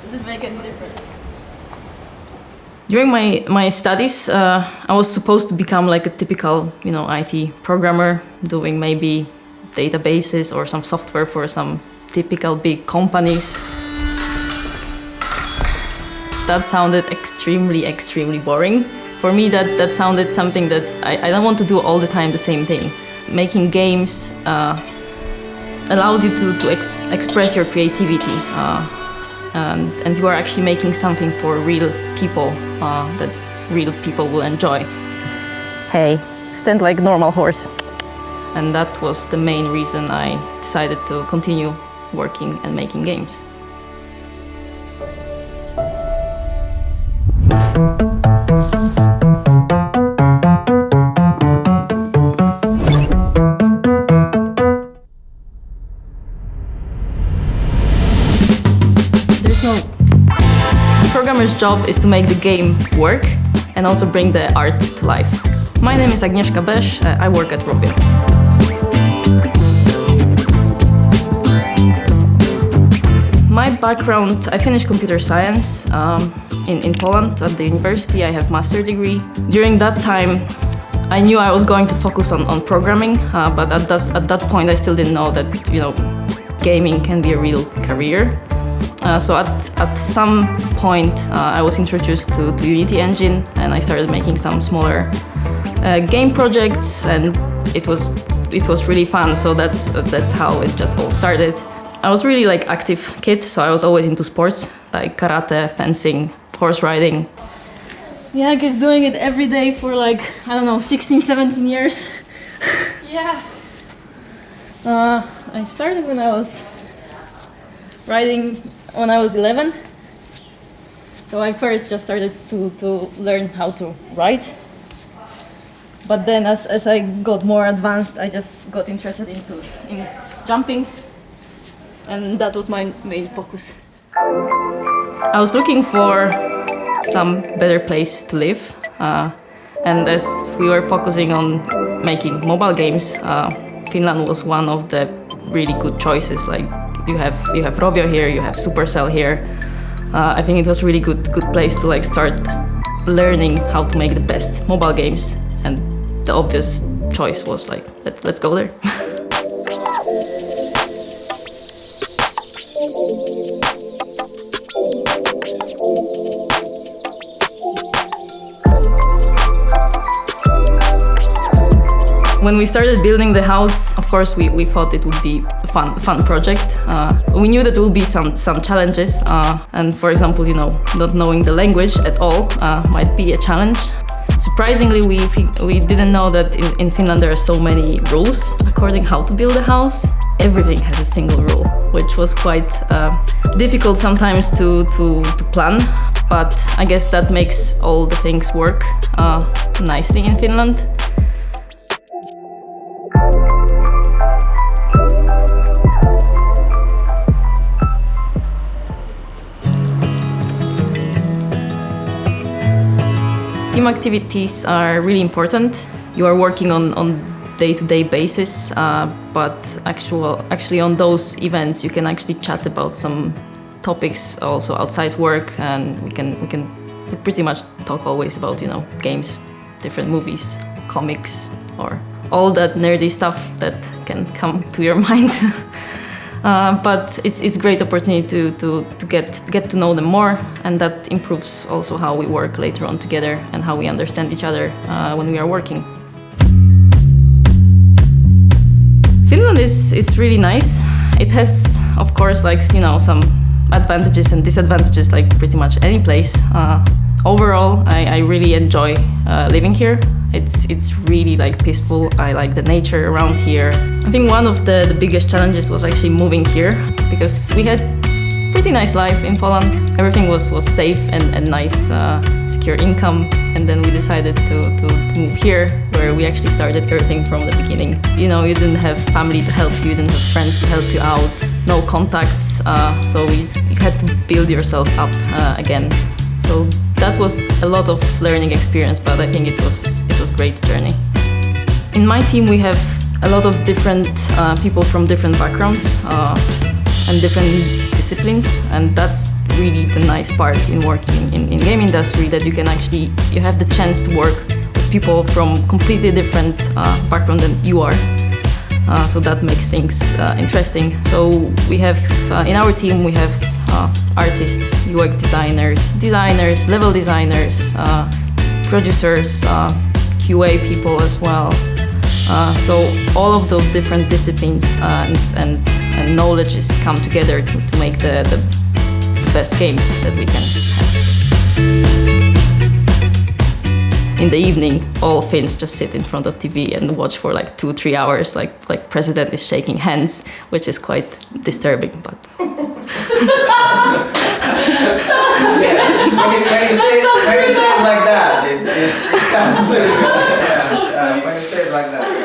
Does it make any difference? During my studies, I was supposed to become like a typical, IT programmer, doing maybe databases or some software for some typical big companies. That sounded extremely boring. For me, that sounded something that I don't want to do all the time the same thing. Making games allows you to express your creativity. And you are actually making something for real people that real people will enjoy. Hey, stand like normal horse. And that was the main reason I decided to continue working and making games. Programmer's job is to make the game work and also bring the art to life. My name is Agnieszka Besz, I work at Rovio. My background, I finished computer science in Poland at the university. I have master's degree. During that time, I knew I was going to focus on programming, but at that point I still didn't know that gaming can be a real career. So at some point I was introduced to Unity engine and I started making some smaller game projects, and it was really fun. So that's how it just all started. I was really like active kid, so I was always into sports like karate, fencing, horse riding. Yeah, I guess doing it every day for 16, 17 years. Yeah. I started when I was riding when I was 11. So I first just started to learn how to ride. But then as I got more advanced, I just got interested in jumping. And that was my main focus. I was looking for some better place to live. And as we were focusing on making mobile games, Finland was one of the really good choices. Like you have Rovio here, you have Supercell here. I think it was a really good place to start learning how to make the best mobile games, and the obvious choice was let's go there. When we started building the house, of course, we thought it would be a fun project. We knew that there would be some challenges, and for example, not knowing the language at all might be a challenge. Surprisingly, we didn't know that in Finland there are so many rules according how to build a house. Everything has a single rule, which was quite difficult sometimes to plan. But I guess that makes all the things work nicely in Finland. Team activities are really important. You are working on day-to-day basis, but actually on those events you can actually chat about some topics also outside work, and we pretty much talk always about games, different movies, comics, or all that nerdy stuff that can come to your mind. But it's a great opportunity to get to know them more, and that improves also how we work later on together and how we understand each other when we are working. Finland is really nice. It has, of course, some advantages and disadvantages like pretty much any place. Overall, I really enjoy living here. It's really peaceful. I like the nature around here. I think one of the biggest challenges was actually moving here, because we had pretty nice life in Poland. Everything was safe and nice, secure income. And then we decided to move here, where we actually started everything from the beginning. You didn't have family to help you, didn't have friends to help you out, no contacts. So you had to build yourself up again. So that was a lot of learning experience, but I think it was great journey. In my team we have a lot of different people from different backgrounds and different disciplines, and that's really the nice part in working in game industry, that you have the chance to work with people from completely different background than you are. So that makes things interesting. So we have in our team we have artists, UX designers, level designers, producers, QA people as well. So all of those different disciplines and knowledges come together to make the best games that we can have. In the evening, all Finns just sit in front of TV and watch for like 2-3 hours, like president is shaking hands, which is quite disturbing. But yeah, when you say it like that, it sounds. When you say it like that.